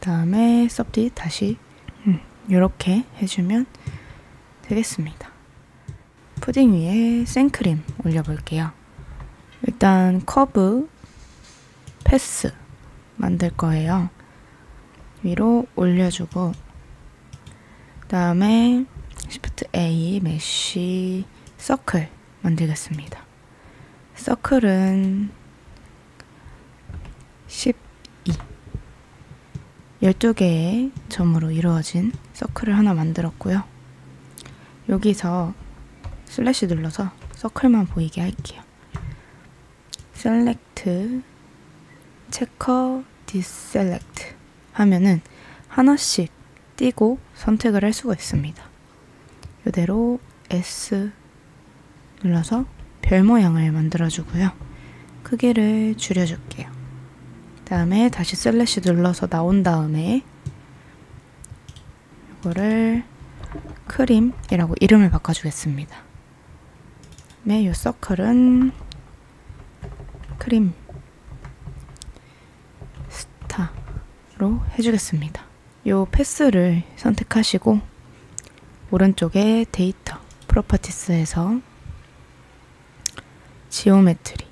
다음에 섭디 다시 이렇게 해주면 되겠습니다. 푸딩 위에 생크림 올려볼게요. 일단 커브 패스 만들 거예요. 위로 올려주고 다음에 Shift A 메쉬 서클 만들겠습니다. 서클은 12 12개의 점으로 이루어진 서클을 하나 만들었고요. 여기서 슬래시 눌러서 서클만 보이게 할게요. 셀렉트, 체커, 디셀렉트 하면은 하나씩 띄고 선택을 할 수가 있습니다. 이대로 S 눌러서 별 모양을 만들어주고요. 크기를 줄여줄게요. 다음에 다시 슬래시 눌러서 나온 다음에 이거를 크림이라고 이름을 바꿔주겠습니다. 네, 이 서클은 크림 스타로 해주겠습니다. 이 패스를 선택하시고 오른쪽에 데이터 프로퍼티스에서 지오메트리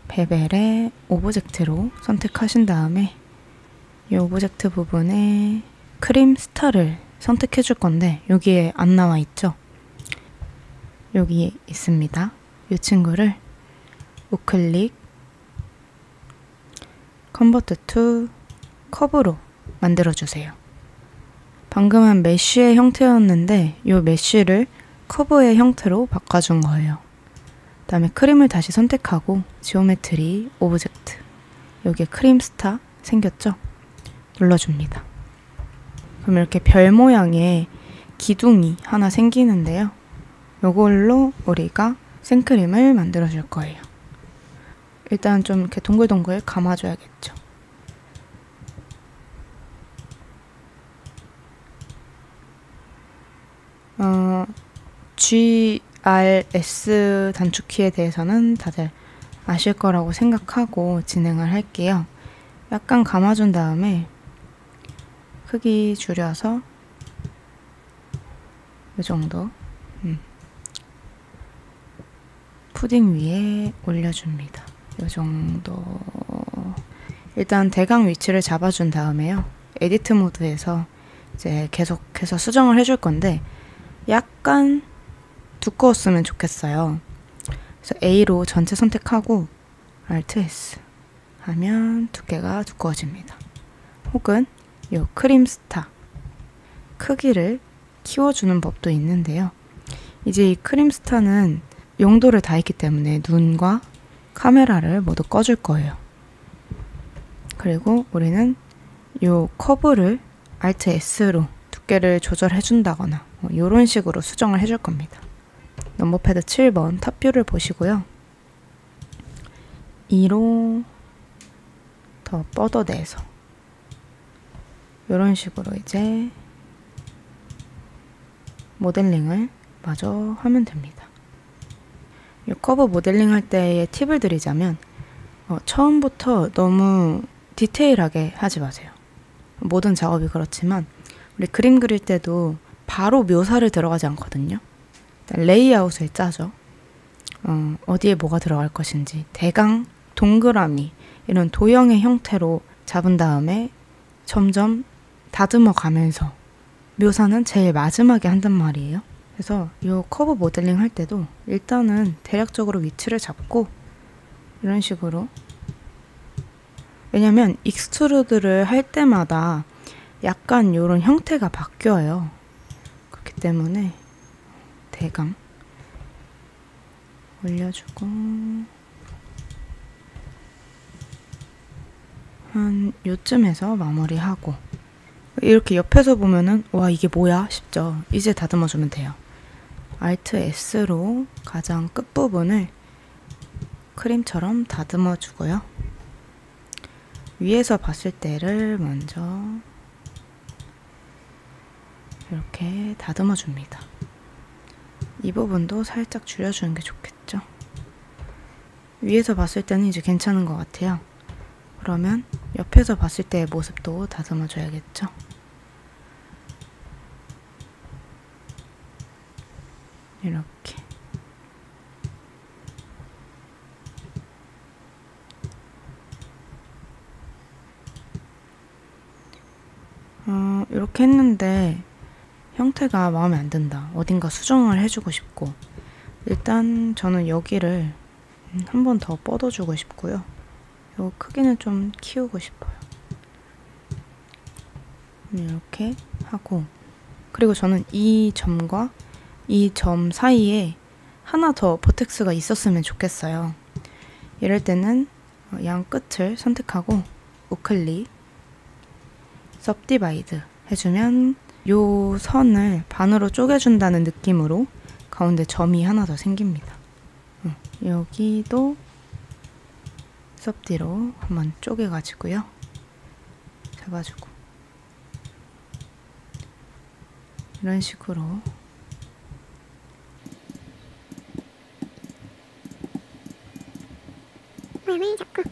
베벨의 오브젝트로 선택하신 다음에 이 오브젝트 부분에 크림 스타를 선택해 줄 건데 여기에 안 나와 있죠? 여기 있습니다. 이 친구를 우클릭 컨버트 투 커브로 만들어 주세요. 방금은 메쉬의 형태였는데 이 메쉬를 커브의 형태로 바꿔준 거예요. 그 다음에 크림을 다시 선택하고 지오메트리 오브젝트 여기에 크림 스타 생겼죠? 눌러줍니다. 그럼 이렇게 별 모양의 기둥이 하나 생기는데요. 이걸로 우리가 생크림을 만들어 줄 거예요. 일단 좀 이렇게 동글동글 감아줘야겠죠. GRS 단축키에 대해서는 다들 아실 거라고 생각하고 진행을 할게요. 약간 감아준 다음에 크기 줄여서 이 정도 푸딩 위에 올려줍니다. 이 정도. 일단 대강 위치를 잡아준 다음에요. 에디트 모드에서 이제 계속해서 수정을 해줄 건데 약간 두꺼웠으면 좋겠어요. 그래서 A로 전체 선택하고 Alt S 하면 두께가 두꺼워집니다. 혹은 이 크림 스타 크기를 키워주는 법도 있는데요. 이제 이 크림 스타는 용도를 다 했기 때문에 눈과 카메라를 모두 꺼줄 거예요. 그리고 우리는 이 커브를 Alt S로 두께를 조절해 준다거나 이런 식으로 수정을 해줄 겁니다. 넘버패드 7번 탑뷰를 보시고요. 2로 더 뻗어내서 이런 식으로 이제 모델링을 마저 하면 됩니다. 이 커브 모델링 할 때의 팁을 드리자면 처음부터 너무 디테일하게 하지 마세요. 모든 작업이 그렇지만 우리 그림 그릴 때도 바로 묘사를 들어가지 않거든요. 레이아웃을 짜죠. 어디에 뭐가 들어갈 것인지 대강 동그라미 이런 도형의 형태로 잡은 다음에 점점 다듬어 가면서 묘사는 제일 마지막에 한단 말이에요. 그래서 이 커브 모델링 할 때도 일단은 대략적으로 위치를 잡고 이런 식으로, 왜냐면 익스트루드를 할 때마다 약간 이런 형태가 바뀌어요. 그렇기 때문에 대강 올려주고 한 요쯤에서 마무리하고, 이렇게 옆에서 보면은 와 이게 뭐야 싶죠. 이제 다듬어주면 돼요. Alt S로 가장 끝부분을 크림처럼 다듬어주고요. 위에서 봤을 때를 먼저 이렇게 다듬어줍니다. 이 부분도 살짝 줄여주는 게 좋겠죠. 위에서 봤을 때는 이제 괜찮은 것 같아요. 그러면 옆에서 봤을 때의 모습도 다듬어줘야겠죠? 이렇게. 이렇게 했는데 형태가 마음에 안 든다. 어딘가 수정을 해주고 싶고, 일단 저는 여기를 한 번 더 뻗어주고 싶고요. 요 크기는 좀 키우고 싶어요. 이렇게 하고, 그리고 저는 이 점과 이 점 사이에 하나 더 버텍스가 있었으면 좋겠어요. 이럴 때는 양 끝을 선택하고 우클릭, subdivide 해주면 요 선을 반으로 쪼개준다는 느낌으로 가운데 점이 하나 더 생깁니다. 여기도 subd로 한번 쪼개가지고요. 잡아주고 이런 식으로 왜 자꾸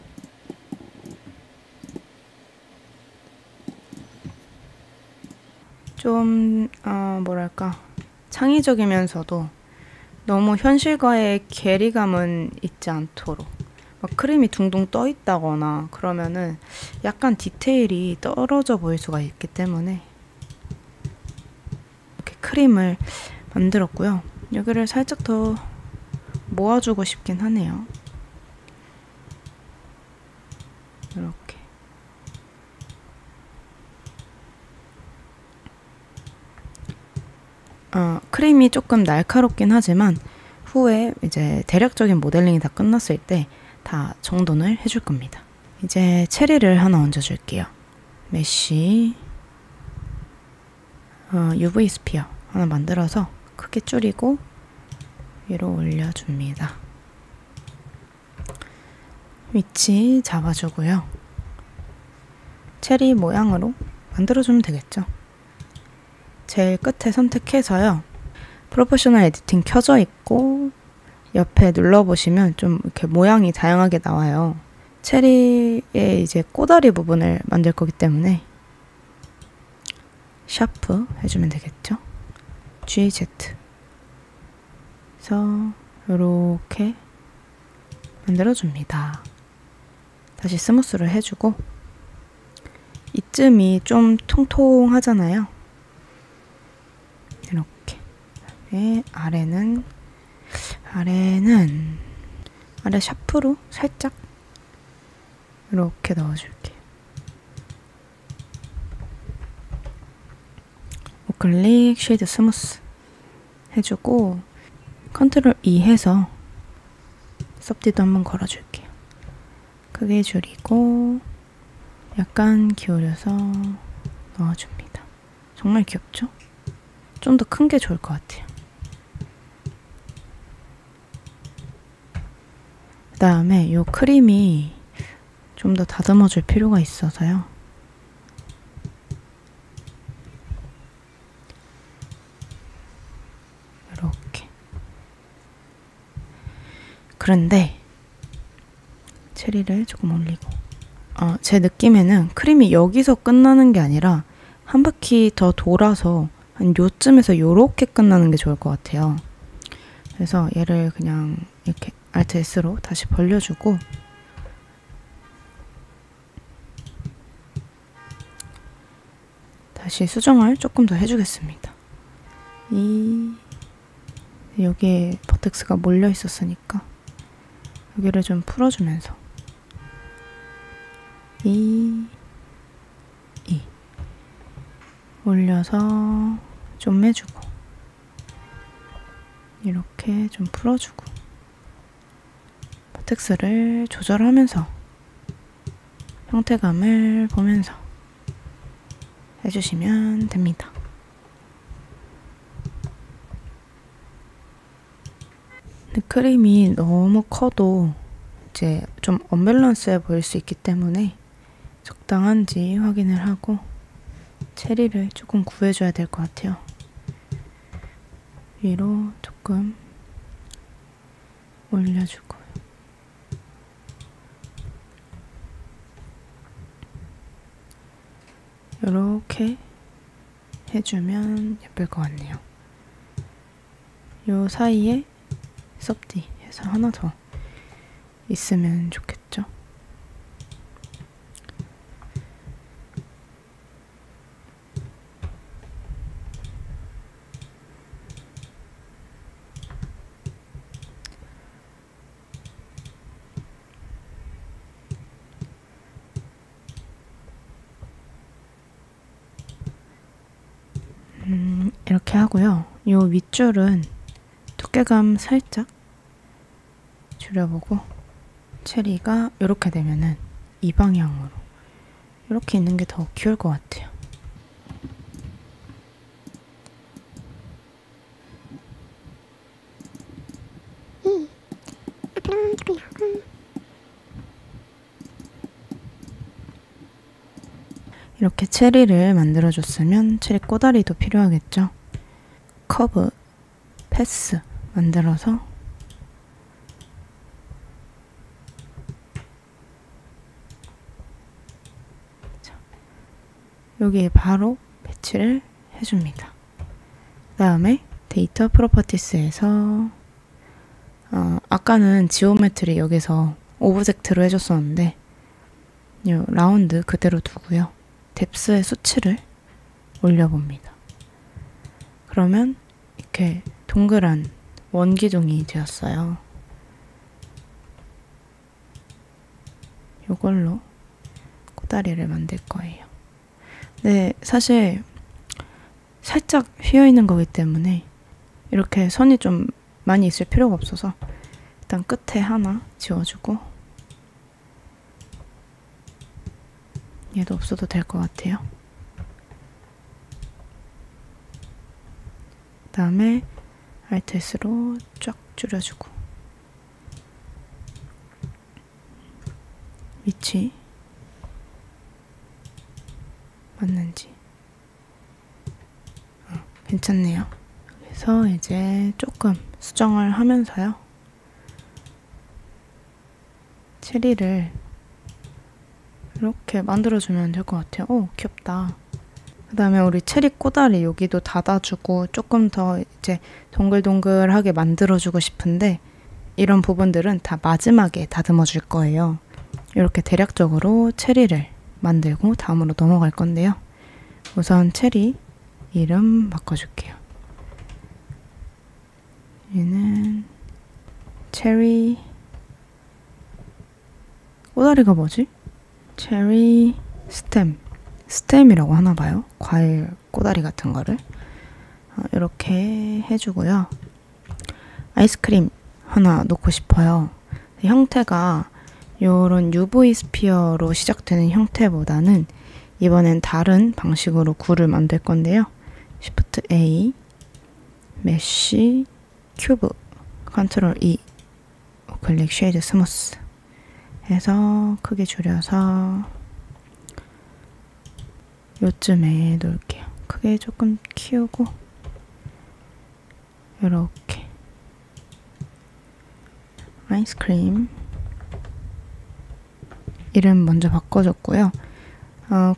좀 뭐랄까 창의적이면서도 너무 현실과의 괴리감은 있지 않도록, 막 크림이 둥둥 떠 있다거나 그러면은 약간 디테일이 떨어져 보일 수가 있기 때문에 이렇게 크림을 만들었고요. 여기를 살짝 더 모아주고 싶긴 하네요. 이렇게. 크림이 조금 날카롭긴 하지만 후에 이제 대략적인 모델링이 다 끝났을 때 다 정돈을 해줄 겁니다. 이제 체리를 하나 얹어줄게요. 메쉬 UV 스피어 하나 만들어서 크게 줄이고 위로 올려줍니다. 위치 잡아주고요. 체리 모양으로 만들어주면 되겠죠. 제일 끝에 선택해서요. 프로페셔널 에디팅 켜져 있고 옆에 눌러보시면 좀 이렇게 모양이 다양하게 나와요. 체리의 이제 꼬다리 부분을 만들 거기 때문에 샤프 해주면 되겠죠. GZ 그래서 이렇게 만들어줍니다. 다시 스무스를 해주고 이쯤이 좀 통통하잖아요. 이렇게. 그다음에 아래 샤프로 살짝 이렇게 넣어줄게요. 우클릭 쉐이드 스무스 해주고 컨트롤 E 해서 섭디도 한번 걸어줄게요. 크게 줄이고 약간 기울여서 넣어줍니다. 정말 귀엽죠? 좀 더 큰 게 좋을 것 같아요. 그 다음에 이 크림이 좀 더 다듬어 줄 필요가 있어서요. 이렇게. 그런데 체리를 조금 올리고 제 느낌에는 크림이 여기서 끝나는 게 아니라 한 바퀴 더 돌아서 한 요쯤에서 요렇게 끝나는 게 좋을 것 같아요. 그래서 얘를 그냥 이렇게 Alt S로 다시 벌려주고 다시 수정을 조금 더 해주겠습니다. 여기에 버텍스가 몰려 있었으니까 여기를 좀 풀어주면서 올려서 좀 매주고 이렇게 좀 풀어주고 버텍스를 조절하면서 형태감을 보면서 해주시면 됩니다. 근데 크림이 너무 커도 이제 좀 언밸런스해 보일 수 있기 때문에 적당한지 확인을 하고 체리를 조금 구해줘야 될 것 같아요. 위로 조금 올려주고요. 이렇게 해주면 예쁠 것 같네요. 요 사이에 섭디 해서 하나 더 있으면 좋겠죠. 이렇게 하고요. 요 윗줄은 두께감 살짝 줄여보고 체리가 이렇게 되면은 이 방향으로 이렇게 있는 게 더 귀여울 것 같아요. 이렇게 체리를 만들어줬으면 체리 꼬다리도 필요하겠죠. 커브, 패스 만들어서 여기에 바로 배치를 해줍니다. 그 다음에 데이터 프로퍼티스에서 아까는 지오메트리 여기서 오브젝트로 해줬었는데 이 라운드 그대로 두고요. 뎁스의 수치를 올려봅니다. 그러면 이렇게 동그란 원기둥이 되었어요. 이걸로 꼬다리를 만들 거예요. 네, 사실 살짝 휘어있는 거기 때문에 이렇게 선이 좀 많이 있을 필요가 없어서 일단 끝에 하나 지워주고 얘도 없어도 될 것 같아요. 그 다음에 Alt S로 쫙 줄여주고 위치 맞는지 괜찮네요. 그래서 이제 조금 수정을 하면서요. 체리를 이렇게 만들어주면 될 것 같아요. 오, 귀엽다. 그 다음에 우리 체리 꼬다리 여기도 닫아주고 조금 더 이제 동글동글하게 만들어주고 싶은데 이런 부분들은 다 마지막에 다듬어 줄 거예요. 이렇게 대략적으로 체리를 만들고 다음으로 넘어갈 건데요. 우선 체리 이름 바꿔줄게요. 얘는 체리 꼬다리가 뭐지? 체리 스템이라고 하나 봐요. 과일 꼬다리 같은 거를 이렇게 해주고요. 아이스크림 하나 놓고 싶어요. 형태가 이런 UV 스피어로 시작되는 형태보다는 이번엔 다른 방식으로 굴을 만들 건데요. Shift A, 메쉬, 큐브, 컨트롤 E, 클릭 쉐이드 스무스 해서 크게 줄여서 요쯤에 놓을게요. 크게 조금 키우고 이렇게 아이스크림 이름 먼저 바꿔줬고요.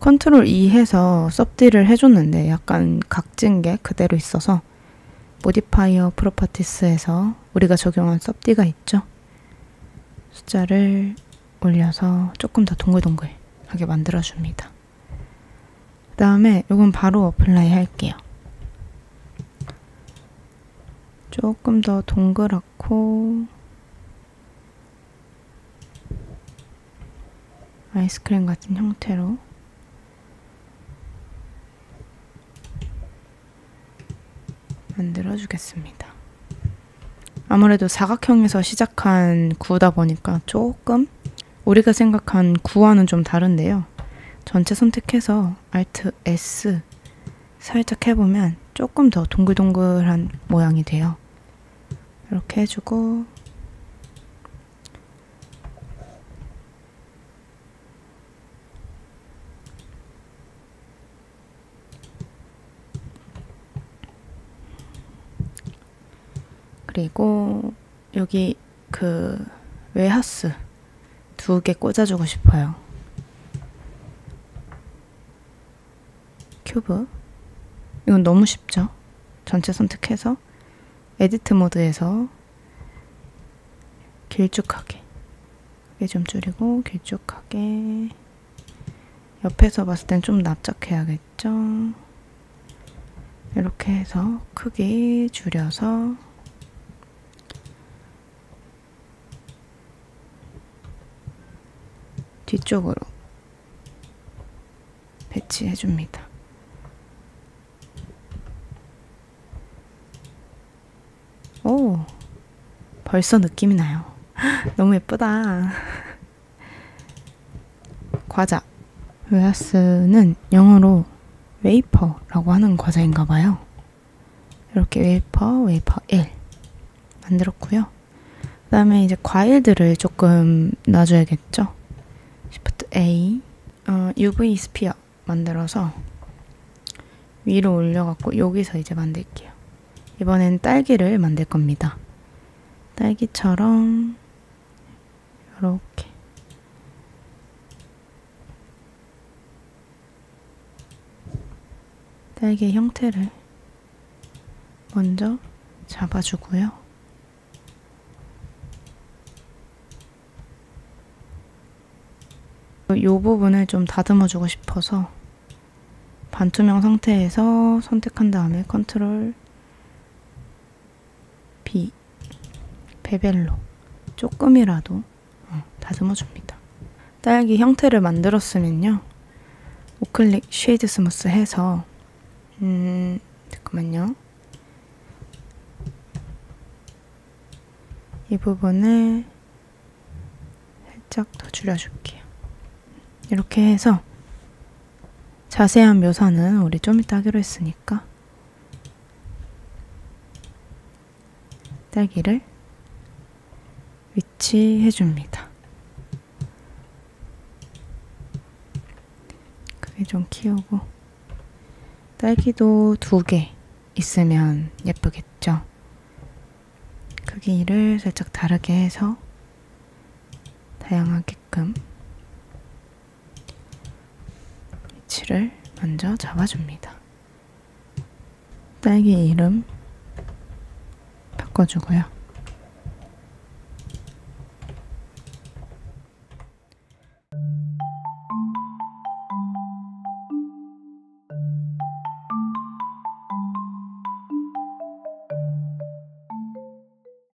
컨트롤 E 해서 섭디를 해줬는데 약간 각진 게 그대로 있어서 모디파이어 프로퍼티스에서 우리가 적용한 섭디가 있죠. 숫자를 올려서 조금 더 동글동글하게 만들어줍니다. 그 다음에 이건 바로 어플라이 할게요. 조금 더 동그랗고 아이스크림 같은 형태로 만들어주겠습니다. 아무래도 사각형에서 시작한 구다 보니까 조금 우리가 생각한 구와는 좀 다른데요. 전체 선택해서 Alt S 살짝 해보면 조금 더 동글동글한 모양이 돼요. 이렇게 해주고 그리고 여기 그 웨하스 2개 꽂아주고 싶어요. 큐브. 이건 너무 쉽죠? 전체 선택해서 에디트 모드에서 길쭉하게, 크게 좀 줄이고 길쭉하게. 옆에서 봤을 땐 좀 납작해야겠죠? 이렇게 해서 크기 줄여서 뒤쪽으로 배치해줍니다. 오, 벌써 느낌이 나요. 너무 예쁘다. 과자. 웨하스는 영어로 웨이퍼라고 하는 과자인가 봐요. 이렇게 웨이퍼 1 만들었고요. 그 다음에 이제 과일들을 조금 놔줘야겠죠. Shift A, UV 스피어 만들어서 위로 올려갖고 여기서 이제 만들게요. 이번엔 딸기를 만들 겁니다. 딸기처럼 이렇게 딸기의 형태를 먼저 잡아주고요. 이 부분을 좀 다듬어주고 싶어서 반투명 상태에서 선택한 다음에 컨트롤 B, 베벨로 조금이라도 다듬어줍니다. 딸기 형태를 만들었으면요. 우클릭 쉐이드 스무스 해서 잠깐만요. 이 부분을 살짝 더 줄여줄게요. 이렇게 해서 자세한 묘사는 우리 좀 이따 하기로 했으니까 딸기를 위치해줍니다. 크게 좀 키우고 딸기도 2개 있으면 예쁘겠죠? 크기를 살짝 다르게 해서 다양하게끔 위치를 먼저 잡아줍니다. 딸기 이름 바꿔주고요.